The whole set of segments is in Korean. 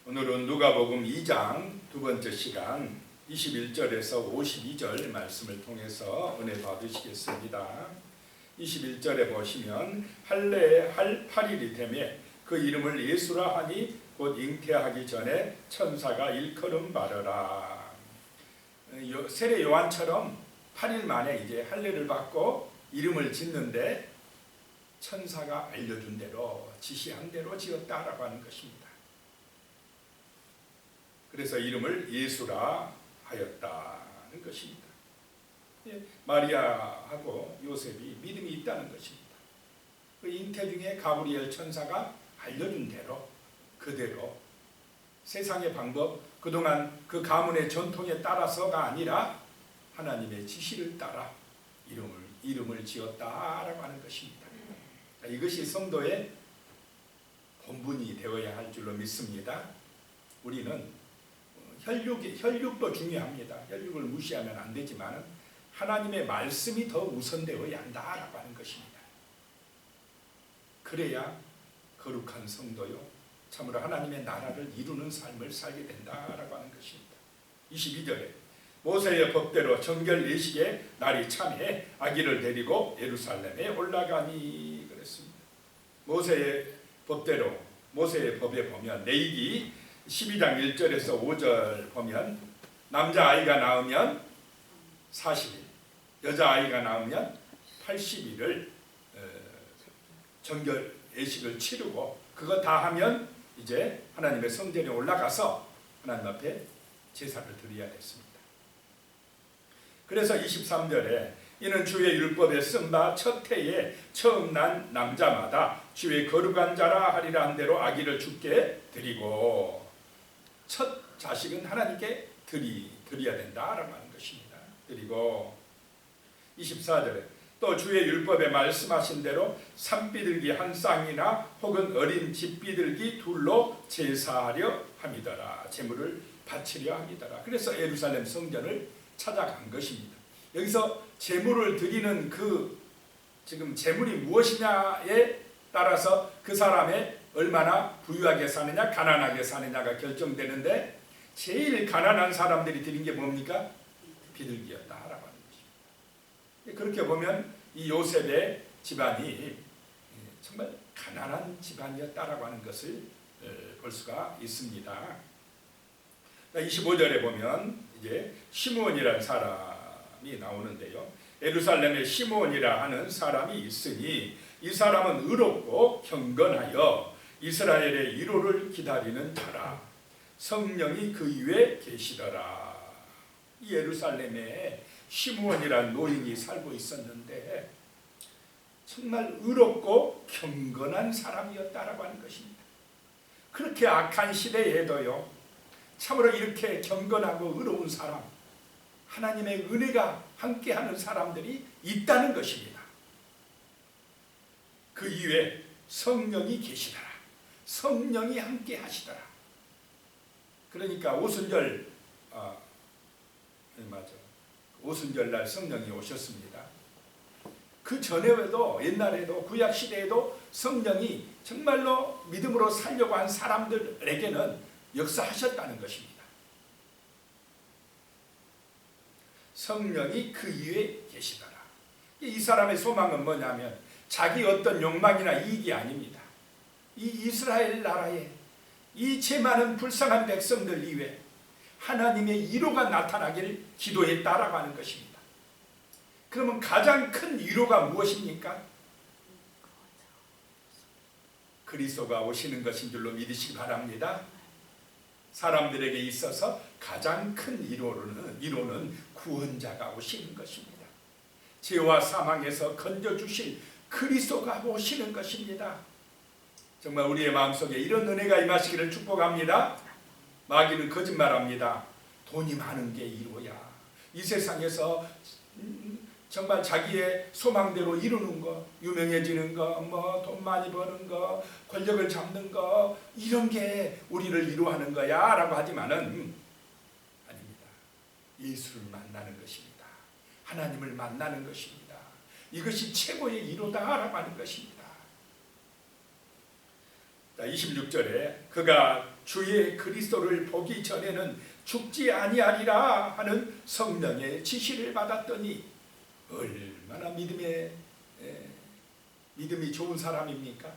오늘은 누가복음 2장 두 번째 시간 21절에서 52절 말씀을 통해서 은혜 받으시겠습니다. 21절에 보시면 할례에 할 8일이 되매 그 이름을 예수라 하니 곧 잉태하기 전에 천사가 일컬음 말하라. 세례 요한처럼 8일 만에 이제 할례를 받고 이름을 짓는데 천사가 알려준 대로 지시한 대로 지었다라고 하는 것입니다. 그래서 이름을 예수라 하였다는 것입니다. 마리아하고 요셉이 믿음이 있다는 것입니다. 그 잉태 중에 가브리엘 천사가 알려준 대로 그대로 세상의 방법, 그동안 그 가문의 전통에 따라서가 아니라 하나님의 지시를 따라 이름을 지었다라고 하는 것입니다. 이것이 성도의 본분이 되어야 할 줄로 믿습니다. 우리는 혈육도 중요합니다. 혈육을 무시하면 안 되지만 하나님의 말씀이 더 우선되어야 한다라고 하는 것입니다. 그래야 거룩한 성도요, 참으로 하나님의 나라를 이루는 삶을 살게 된다라고 하는 것입니다. 22절에 모세의 법대로 정결 예식의 날이 참해 아기를 데리고 예루살렘에 올라가니 그랬습니다. 모세의 법대로, 모세의 법에 보면 레위기 12장 1절에서 5절 보면 남자아이가 낳으면 40일, 여자아이가 낳으면 80일을 정결 예식을 치르고 그거 다 하면 이제 하나님의 성전에 올라가서 하나님 앞에 제사를 드려야 됐습니다. 그래서 23절에 이는 주의 율법에 쓴 바 첫 해에 처음 난 남자마다 주의 거룩한 자라 하리라 한 대로 아기를 주께 드리고, 첫 자식은 하나님께 드려야 된다라고 하는 것입니다. 그리고 24절에 또 주의 율법에 말씀하신 대로 산비둘기 한 쌍이나 혹은 어린 집비둘기 둘로 제사하려 함이더라. 제물을 바치려 함이더라. 그래서 예루살렘 성전을 찾아간 것입니다. 여기서 제물을 드리는 지금 제물이 무엇이냐에 따라서 그 사람의 얼마나 부유하게 사느냐 가난하게 사느냐가 결정되는데, 제일 가난한 사람들이 드린 게 뭡니까? 비둘기였다라고 하는 것입니다. 그렇게 보면 이 요셉의 집안이 정말 가난한 집안이었다라고 하는 것을 볼 수가 있습니다. 25절에 보면 이제 시므온이라는 사람이 나오는데요. 예루살렘에 시므온이라 하는 사람이 있으니 이 사람은 의롭고 경건하여 이스라엘의 위로를 기다리는 자라. 성령이 그 위에 계시더라. 이 예루살렘에 시므온이라는 노인이 살고 있었는데 정말 의롭고 경건한 사람이었다라고 하는 것입니다. 그렇게 악한 시대에도요, 참으로 이렇게 경건하고 의로운 사람, 하나님의 은혜가 함께하는 사람들이 있다는 것입니다. 그 이외에 성령이 계시더라. 성령이 함께 하시더라. 그러니까 오순절날 성령이 오셨습니다. 그 전에도 옛날에도 구약 시대에도 성령이 정말로 믿음으로 살려고 한 사람들에게는 역사하셨다는 것입니다. 성령이 그 위에 계시더라. 이 사람의 소망은 뭐냐면 자기 어떤 욕망이나 이익이 아닙니다. 이 이스라엘 나라에 이 죄 많은 불쌍한 백성들 이외에 하나님의 위로가 나타나기를 기도했다라고 하는 것입니다. 그러면 가장 큰 위로가 무엇입니까? 그리스도가 오시는 것인 줄로 믿으시기 바랍니다. 사람들에게 있어서 가장 큰 위로는 구원자가 오시는 것입니다. 죄와 사망에서 건져주실 그리스도가 오시는 것입니다. 정말 우리의 마음속에 이런 은혜가 임하시기를 축복합니다. 마귀는 거짓말합니다. 돈이 많은 게 위로야. 이 세상에서 정말 자기의 소망대로 이루는 거, 유명해지는 거, 돈 많이 버는 거, 권력을 잡는 거, 이런 게 우리를 위로하는 거야 라고 하지만은 아닙니다. 예수를 만나는 것입니다. 하나님을 만나는 것입니다. 이것이 최고의 위로다라고 하는 것입니다. 26절에 그가 주의 그리스도를 보기 전에는 죽지 아니하리라 하는 성령의 지시를 받았더니 얼마나 믿음이 좋은 사람입니까?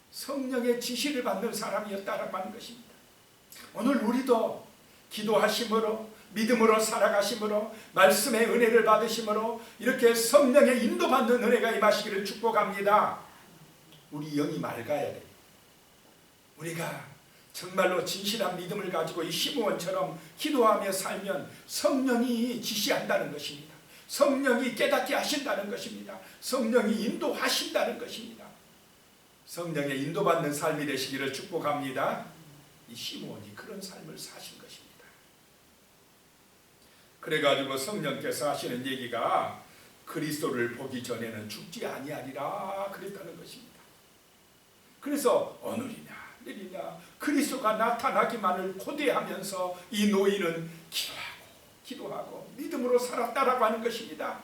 성령의 지시를 받는 사람이었다라고 하는 것입니다. 오늘 우리도 기도하심으로, 믿음으로 살아가심으로, 말씀의 은혜를 받으심으로 이렇게 성령의 인도받는 은혜가 임하시기를 축복합니다. 우리 영이 맑아야 돼요. 우리가 정말로 진실한 믿음을 가지고 이 시므온처럼 기도하며 살면 성령이 지시한다는 것입니다. 성령이 깨닫게 하신다는 것입니다. 성령이 인도하신다는 것입니다. 성령의 인도받는 삶이 되시기를 축복합니다. 이 시므온이 그런 삶을 사신 것입니다. 그래가지고 성령께서 하시는 얘기가 그리스도를 보기 전에는 죽지 아니하리라 그랬다는 것입니다. 그래서 오늘이냐 내리냐 그리스도가 나타나기만을 고대하면서 이 노인은 기도하고 믿음으로 살았다라고 하는 것입니다.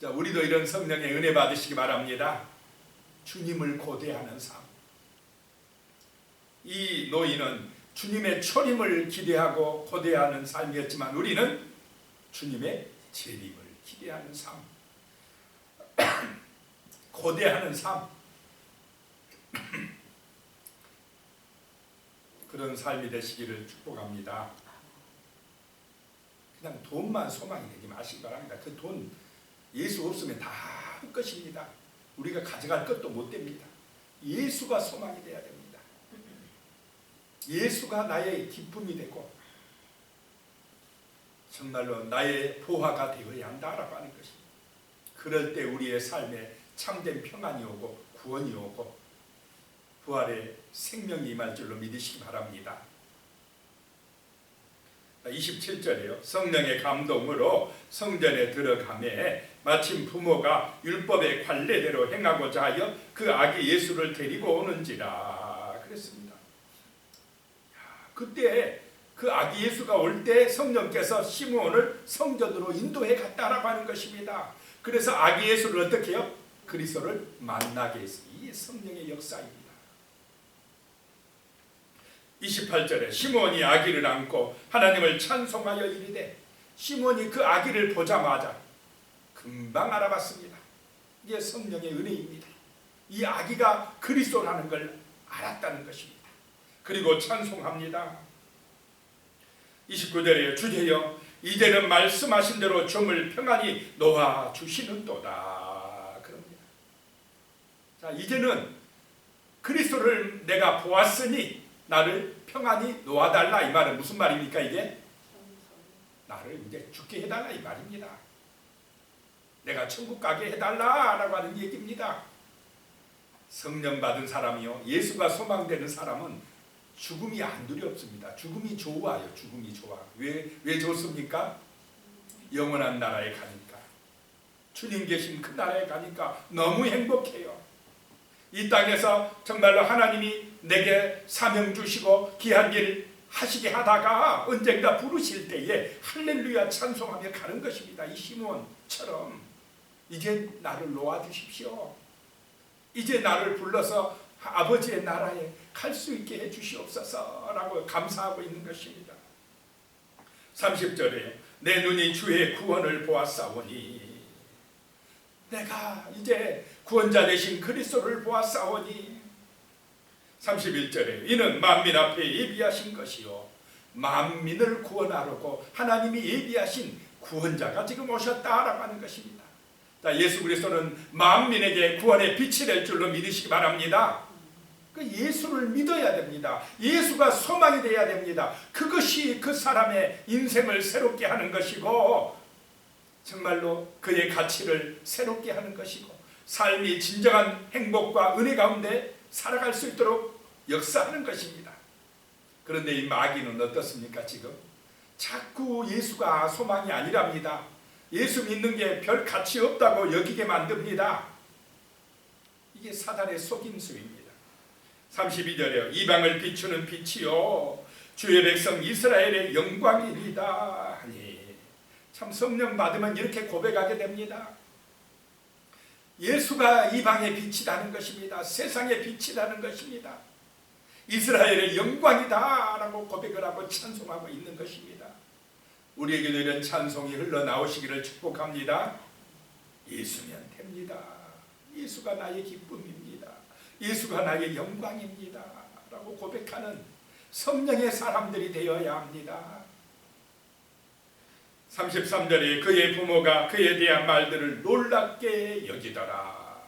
자, 우리도 이런 성령의 은혜 받으시기 바랍니다. 주님을 고대하는 삶. 이 노인은 주님의 초림을 기대하고 고대하는 삶이었지만 우리는 주님의 재림을 기대하는 삶, 고대하는 삶, 그런 삶이 되시기를 축복합니다. 그냥 돈만 소망이 되지 마시기 바랍니다. 그 돈 예수 없으면 다 헛것입니다. 우리가 가져갈 것도 못 됩니다. 예수가 소망이 되어야 됩니다. 예수가 나의 기쁨이 되고 정말로 나의 보화가 되어야 한다라고 하는 것입니다. 그럴 때 우리의 삶에 참된 평안이 오고 구원이 오고 부활의 생명이 임할 줄로 믿으시기 바랍니다. 27절이요. 성령의 감동으로 성전에 들어가매 마침 부모가 율법의 관례대로 행하고자 하여 그 아기 예수를 데리고 오는지라 그랬습니다. 그때 그 아기 예수가 올 때 성령께서 시므온을 성전으로 인도해 갔다라고 하는 것입니다. 그래서 아기 예수를 어떻게 해요? 그리스도를 만나게 했습니다. 이게 성령의 역사입니다. 28절에 시므온이 아기를 안고 하나님을 찬송하여 이르되 시므온이 그 아기를 보자마자 금방 알아봤습니다. 이게 성령의 은혜입니다. 이 아기가 그리스도라는 걸 알았다는 것입니다. 그리고 찬송합니다. 29절에 주제여 이제는 말씀하신 대로 종을 평안히 놓아 주시는도다 그럽니다. 자, 이제는 그리스도를 내가 보았으니 나를 평안히 놓아달라 이 말은 무슨 말입니까? 이게 나를 이제 죽게 해달라 이 말입니다. 내가 천국 가게 해달라라고 하는 얘기입니다. 성령 받은 사람이요 예수가 소망되는 사람은 죽음이 안 두렵습니다. 죽음이 좋아요. 죽음이 좋아. 왜 좋습니까? 영원한 나라에 가니까, 주님 계신 그 나라에 가니까 너무 행복해요. 이 땅에서 정말로 하나님이 내게 사명 주시고 귀한 일 하시게 하다가 언젠가 부르실 때에 할렐루야 찬송하며 가는 것입니다. 이 시므온처럼 이제 나를 놓아주십시오. 이제 나를 불러서 아버지의 나라에 갈 수 있게 해주시옵소서라고 감사하고 있는 것입니다. 30절에 내 눈이 주의 구원을 보았사오니 내가 이제 구원자 되신 그리스도를 보았사오니 31절에 이는 만민 앞에 예비하신 것이요 만민을 구원하려고 하나님이 예비하신 구원자가 지금 오셨다라고 하는 것입니다. 자, 예수 그리스도는 만민에게 구원의 빛이 될 줄로 믿으시기 바랍니다. 그 예수를 믿어야 됩니다. 예수가 소망이 되어야 됩니다. 그것이 그 사람의 인생을 새롭게 하는 것이고 정말로 그의 가치를 새롭게 하는 것이고 삶이 진정한 행복과 은혜 가운데 살아갈 수 있도록 역사하는 것입니다. 그런데 이 마귀는 어떻습니까? 지금 자꾸 예수가 소망이 아니랍니다. 예수 믿는 게 별 가치 없다고 여기게 만듭니다. 이게 사단의 속임수입니다. 32절에 이방을 비추는 빛이요 주의 백성 이스라엘의 영광이리다 하니 참 성령 받으면 이렇게 고백하게 됩니다. 예수가 이방의 빛이라는 것입니다. 세상의 빛이라는 것입니다. 이스라엘의 영광이다 라고 고백을 하고 찬송하고 있는 것입니다. 우리에게도 이런 찬송이 흘러나오시기를 축복합니다. 예수면 됩니다. 예수가 나의 기쁨입니다. 예수가 나의 영광입니다 라고 고백하는 성령의 사람들이 되어야 합니다. 33절에 그의 부모가 그에 대한 말들을 놀랍게 여기더라.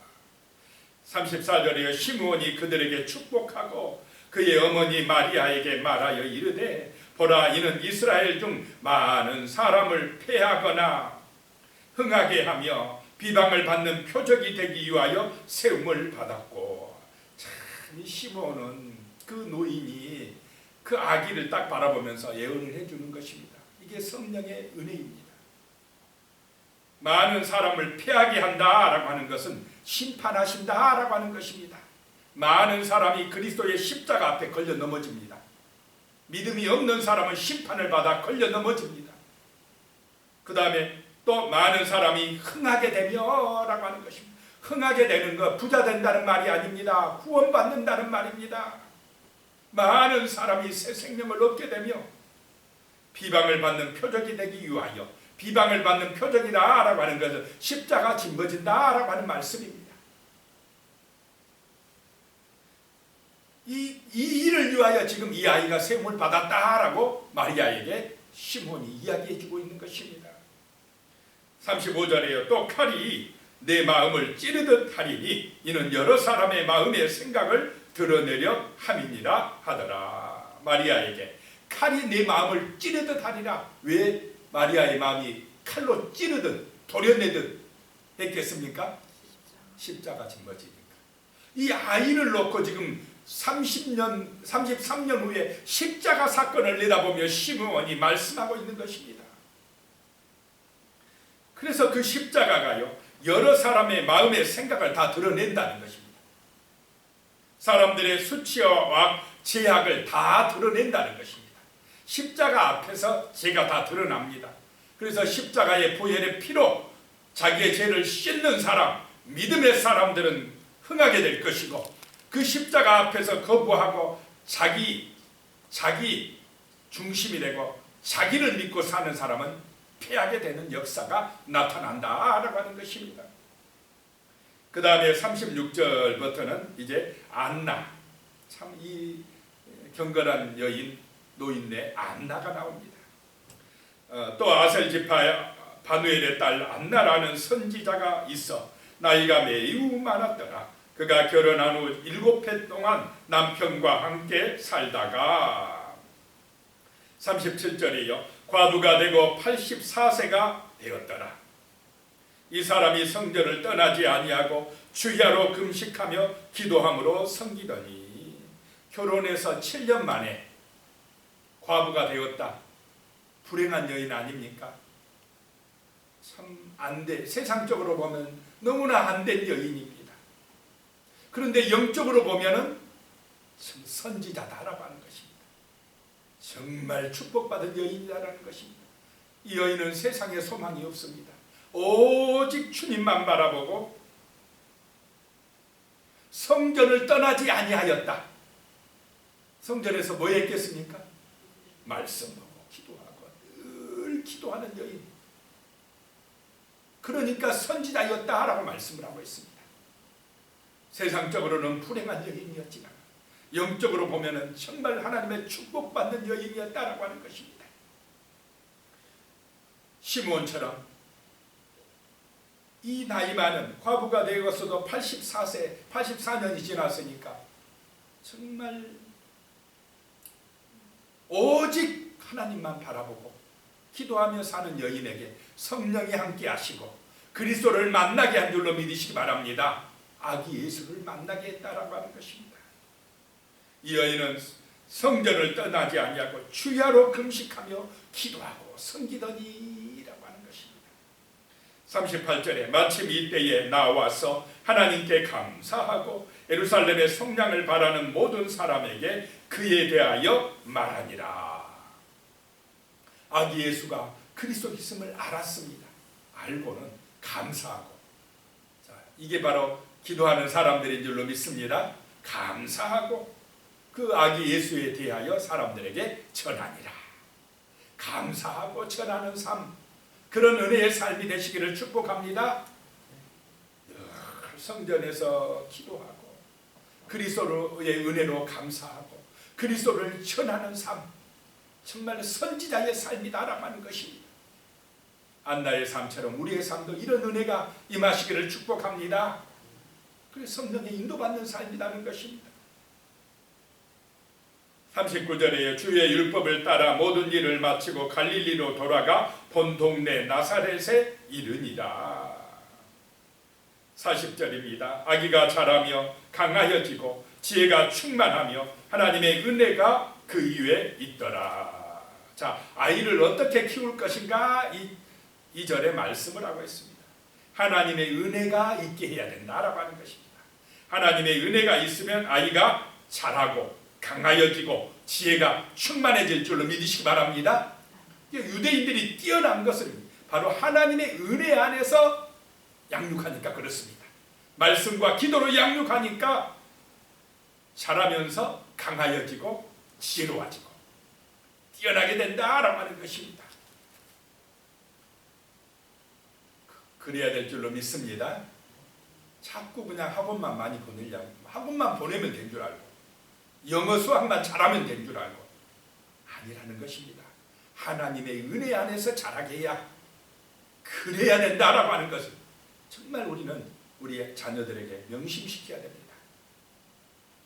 34절에 시므온이 그들에게 축복하고 그의 어머니 마리아에게 말하여 이르되 보라 이는 이스라엘 중 많은 사람을 패하거나 흥하게 하며 비방을 받는 표적이 되기 위하여 세움을 받았고. 참 이 시므온은 그 노인이 그 아기를 딱 바라보면서 예언을 해주는 것입니다. 이게 성령의 은혜입니다. 많은 사람을 패하게 한다라고 하는 것은 심판하신다라고 하는 것입니다. 많은 사람이 그리스도의 십자가 앞에 걸려 넘어집니다. 믿음이 없는 사람은 심판을 받아 걸려 넘어집니다. 그 다음에 또 많은 사람이 흥하게 되며 라고 하는 것입니다. 흥하게 되는 것, 부자 된다는 말이 아닙니다. 구원받는다는 말입니다. 많은 사람이 새 생명을 얻게 되며 비방을 받는 표적이 되기 위하여, 비방을 받는 표적이다 라고 하는 것은 십자가 짊어진다 라고 하는 말씀입니다. 이 일을 위하여 지금 이 아이가 세움을 받았다라고 마리아에게 시몬이 이야기해주고 있는 것입니다. 35절에요. 또 칼이 내 마음을 찌르듯 하리니 이는 여러 사람의 마음의 생각을 드러내려 함이니라 하더라. 마리아에게 칼이 내 마음을 찌르듯 하리라. 왜 마리아의 마음이 칼로 찌르듯 도려내듯 했겠습니까? 십자가 짊어지니까. 이 아이를 놓고 지금 33년 후에 십자가 사건을 내다보며 시므온이 말씀하고 있는 것입니다. 그래서 그 십자가가요, 여러 사람의 마음의 생각을 다 드러낸다는 것입니다. 사람들의 수치와 죄악을 다 드러낸다는 것입니다. 십자가 앞에서 죄가 다 드러납니다. 그래서 십자가의 보혈의 피로 자기의 죄를 씻는 사람, 믿음의 사람들은 흥하게 될 것이고, 그 십자가 앞에서 거부하고 자기 중심이 되고 자기를 믿고 사는 사람은 패하게 되는 역사가 나타난다라고 하는 것입니다. 그 다음에 36절부터는 이제 안나, 참 이 경건한 여인 노인네 안나가 나옵니다. 또 아셀 지파 바누엘의 딸 안나라는 선지자가 있어 나이가 매우 많았더라. 그가 결혼한 후 7해 동안 남편과 함께 살다가 37절이요. 과부가 되고 84세가 되었더라. 이 사람이 성전을 떠나지 아니하고 주야로 금식하며 기도함으로 섬기더니 결혼해서 7년 만에 과부가 되었다. 불행한 여인 아닙니까? 참 안돼. 세상적으로 보면 너무나 안된 여인입니다. 그런데 영적으로 보면은 선지자다라고 하는 것입니다. 정말 축복받은 여인이다라는 것입니다. 이 여인은 세상에 소망이 없습니다. 오직 주님만 바라보고 성전을 떠나지 아니하였다. 성전에서 뭐 했겠습니까? 말씀 보고 기도하고 늘 기도하는 여인. 그러니까 선지자였다라고 말씀을 하고 있습니다. 세상적으로는 불행한 여인이었지만 영적으로 보면은 정말 하나님의 축복받는 여인이었다라고 하는 것입니다. 시므온처럼 이 나이 많은 과부가 되었어도 84년이 지났으니까 정말 오직 하나님만 바라보고 기도하며 사는 여인에게 성령이 함께 하시고 그리스도를 만나게 한 줄로 믿으시기 바랍니다. 아기 예수를 만나게 했다라고 하는 것입니다. 이 여인은 성전을 떠나지 아니하고 주야로 금식하며 기도하고 섬기더니라고 하는 것입니다. 38절에 마침 이때에 나와서 하나님께 감사하고 예루살렘의 성량을 바라는 모든 사람에게 그에 대하여 말하니라. 아기 예수가 그리스도였음을 알았습니다. 알고는 감사하고. 자, 이게 바로 기도하는 사람들인 줄로 믿습니다. 감사하고 그 아기 예수에 대하여 사람들에게 전하니라. 감사하고 전하는 삶, 그런 은혜의 삶이 되시기를 축복합니다. 성전에서 기도하고 그리스도의 은혜로 감사하고 그리스도를 전하는 삶, 정말 선지자의 삶이다라고 하는 것입니다. 안나의 삶처럼 우리의 삶도 이런 은혜가 임하시기를 축복합니다. 그래서 성령의 인도받는 삶이라는 것입니다. 39절에 주의 율법을 따라 모든 일을 마치고 갈릴리로 돌아가 본 동네 나사렛에 이르니라. 40절입니다. 아기가 자라며 강하여지고 지혜가 충만하며 하나님의 은혜가 그 위에 있더라. 자, 아이를 어떻게 키울 것인가? 이 절에 말씀을 하고 있습니다. 하나님의 은혜가 있게 해야 된다라고 하는 것입니다. 하나님의 은혜가 있으면 아이가 자라고 강하여지고 지혜가 충만해질 줄로 믿으시기 바랍니다. 유대인들이 뛰어난 것은 바로 하나님의 은혜 안에서 양육하니까 그렇습니다. 말씀과 기도로 양육하니까 자라면서 강하여지고 지혜로워지고 뛰어나게 된다라고 하는 것입니다. 그래야 될 줄로 믿습니다. 자꾸 그냥 학원만 많이 보내려고, 학원만 보내면 된 줄 알고 영어 수학만 잘하면 된 줄 알고 아니라는 것입니다. 하나님의 은혜 안에서 자라게 해야, 그래야 된다라고 하는 것을 정말 우리는 우리의 자녀들에게 명심시켜야 됩니다.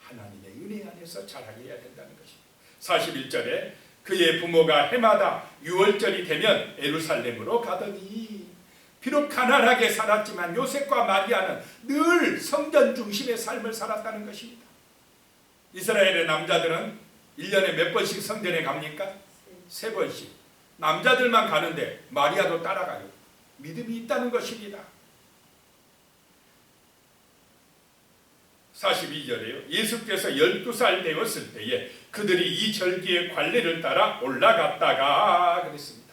하나님의 은혜 안에서 자라게 해야 된다는 것입니다. 41절에 그의 부모가 해마다 유월절이 되면 예루살렘으로 가더니, 비록 가난하게 살았지만 요셉과 마리아는 늘 성전 중심의 삶을 살았다는 것입니다. 이스라엘의 남자들은 1년에 몇 번씩 성전에 갑니까? 3번씩. 남자들만 가는데 마리아도 따라가요. 믿음이 있다는 것입니다. 42절에요. 예수께서 12살 되었을 때에 그들이 이 절기의 관례를 따라 올라갔다가 그랬습니다.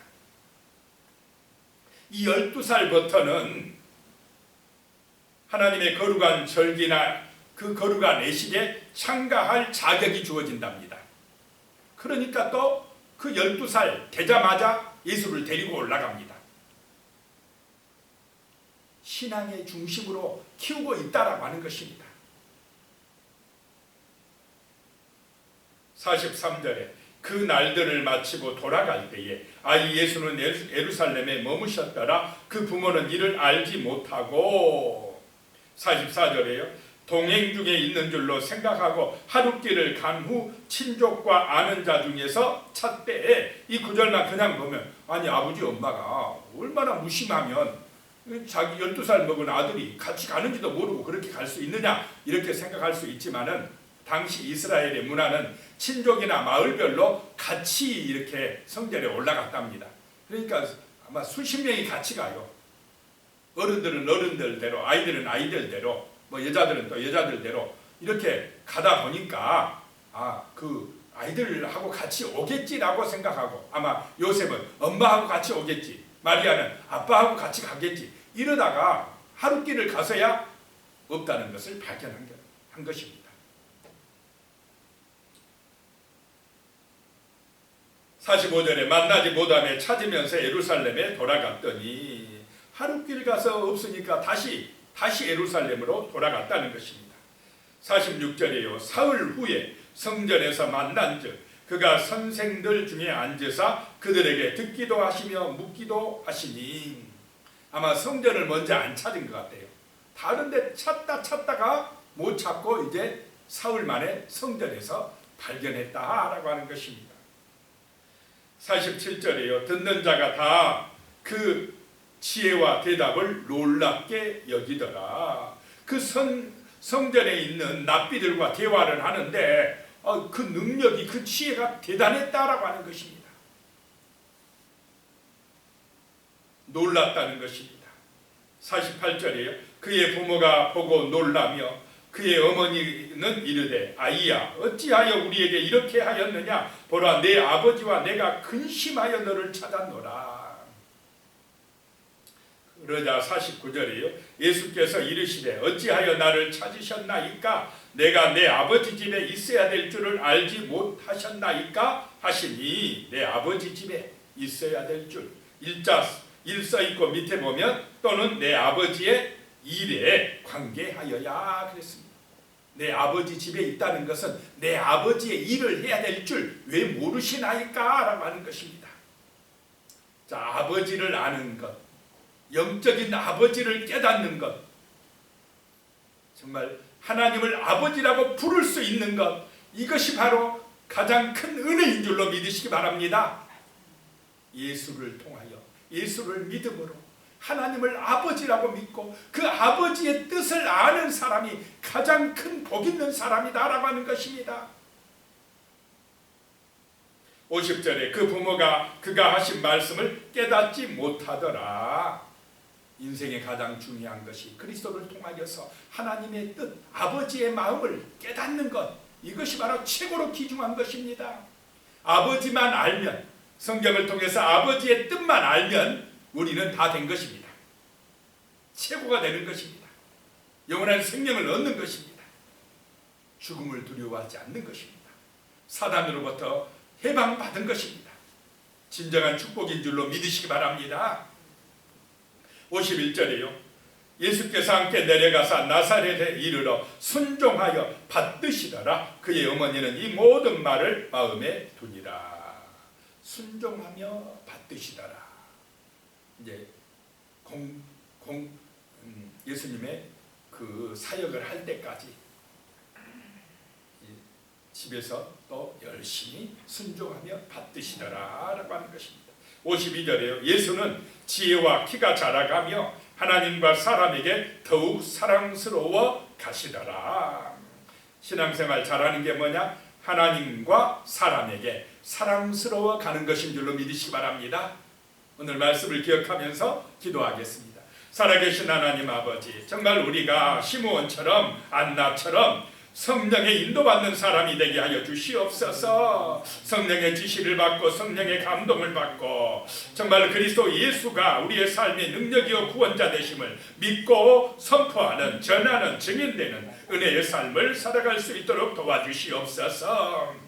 이 12살부터는 하나님의 거룩한 절기나 그 거룩한 예식에 참가할 자격이 주어진답니다. 그러니까 또 그 12살 되자마자 예수를 데리고 올라갑니다. 신앙의 중심으로 키우고 있다라고 하는 것입니다. 43절에 그 날들을 마치고 돌아갈 때에 아이 예수는 예루살렘에 머무셨더라. 그 부모는 이를 알지 못하고, 44절에요. 동행 중에 있는 줄로 생각하고 하룻길을 간 후 친족과 아는 자 중에서 찾되, 이 구절만 그냥 보면 아니 아버지 엄마가 얼마나 무심하면 자기 12살 먹은 아들이 같이 가는지도 모르고 그렇게 갈 수 있느냐 이렇게 생각할 수 있지만은, 당시 이스라엘의 문화는 친족이나 마을별로 같이 이렇게 성전에 올라갔답니다. 그러니까 아마 수십 명이 같이 가요. 어른들은 어른들대로, 아이들은 아이들대로, 뭐 여자들은 또 여자들대로 이렇게 가다 보니까 그 아이들하고 같이 오겠지라고 생각하고, 아마 요셉은 엄마하고 같이 오겠지, 마리아는 아빠하고 같이 가겠지, 이러다가 하룻길을 가서야 없다는 것을 발견한 것입니다. 45절에 만나지 못하며 찾으면서 예루살렘에 돌아갔더니, 하룻길 가서 없으니까 다시 예루살렘으로 돌아갔다는 것입니다. 46절에요. 사흘 후에 성전에서 만난즉 그가 선생들 중에 앉으사 그들에게 듣기도 하시며 묻기도 하시니, 아마 성전을 먼저 안 찾은 것 같아요. 다른 데 찾다가 못 찾고 이제 사흘 만에 성전에서 발견했다라고 하는 것입니다. 47절에요. 듣는 자가 다 그 지혜와 대답을 놀랍게 여기더라. 그 성전에 있는 납비들과 대화를 하는데 그 능력이, 그 지혜가 대단했다라고 하는 것입니다. 놀랐다는 것입니다. 48절이에요. 그의 부모가 보고 놀라며 그의 어머니는 이르되 아이야 어찌하여 우리에게 이렇게 하였느냐, 보라 내 아버지와 내가 근심하여 너를 찾았노라. 그러자 49절이에요. 예수께서 이르시되 어찌하여 나를 찾으셨나이까, 내가 내 아버지 집에 있어야 될 줄을 알지 못하셨나이까 하시니, 내 아버지 집에 있어야 될 줄. 일 써있고 밑에 보면 또는 내 아버지의 일에 관계하여야 그랬습니다. 내 아버지 집에 있다는 것은 내 아버지의 일을 해야 될 줄 왜 모르시나이까 라고 하는 것입니다. 자, 아버지를 아는 것, 영적인 아버지를 깨닫는 것, 정말 하나님을 아버지라고 부를 수 있는 것, 이것이 바로 가장 큰 은혜인 줄로 믿으시기 바랍니다. 예수를 통하여, 예수를 믿음으로 하나님을 아버지라고 믿고 그 아버지의 뜻을 아는 사람이 가장 큰 복 있는 사람이다라고 하는 것입니다. 50절에 그 부모가 그가 하신 말씀을 깨닫지 못하더라. 인생의 가장 중요한 것이 그리스도를 통하여서 하나님의 뜻, 아버지의 마음을 깨닫는 것, 이것이 바로 최고로 귀중한 것입니다. 아버지만 알면, 성경을 통해서 아버지의 뜻만 알면 우리는 다 된 것입니다. 최고가 되는 것입니다. 영원한 생명을 얻는 것입니다. 죽음을 두려워하지 않는 것입니다. 사단으로부터 해방받은 것입니다. 진정한 축복인 줄로 믿으시기 바랍니다. 51절에요. 예수께서 함께 내려가사 나사렛에 이르러 순종하여 받드시더라. 그의 어머니는 이 모든 말을 마음에 두니라. 순종하며 받드시더라. 이제 예수님의 그 사역을 할 때까지 집에서 또 열심히 순종하며 받드시더라 라고 하는 것입니다. 52절에요. 예수는 지혜와 키가 자라가며 하나님과 사람에게 더욱 사랑스러워 가시더라. 신앙생활 잘하는 게 뭐냐? 하나님과 사람에게 사랑스러워 가는 것인 줄로 믿으시기 바랍니다. 오늘 말씀을 기억하면서 기도하겠습니다. 살아계신 하나님 아버지, 정말 우리가 시므온처럼 안나처럼 성령의 인도받는 사람이 되게 하여 주시옵소서. 성령의 지시를 받고 성령의 감동을 받고 정말 그리스도 예수가 우리의 삶의 능력이요 구원자 되심을 믿고 선포하는, 전하는, 증인되는 은혜의 삶을 살아갈 수 있도록 도와주시옵소서.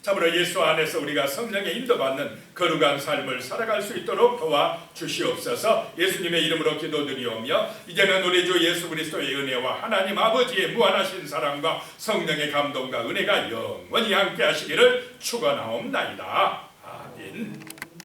참으로 예수 안에서 우리가 성령의 인도받는 거룩한 삶을 살아갈 수 있도록 도와주시옵소서. 예수님의 이름으로 기도드리오며 이제는 우리 주 예수 그리스도의 은혜와 하나님 아버지의 무한하신 사랑과 성령의 감동과 은혜가 영원히 함께 하시기를 축원하옵나이다. 아멘.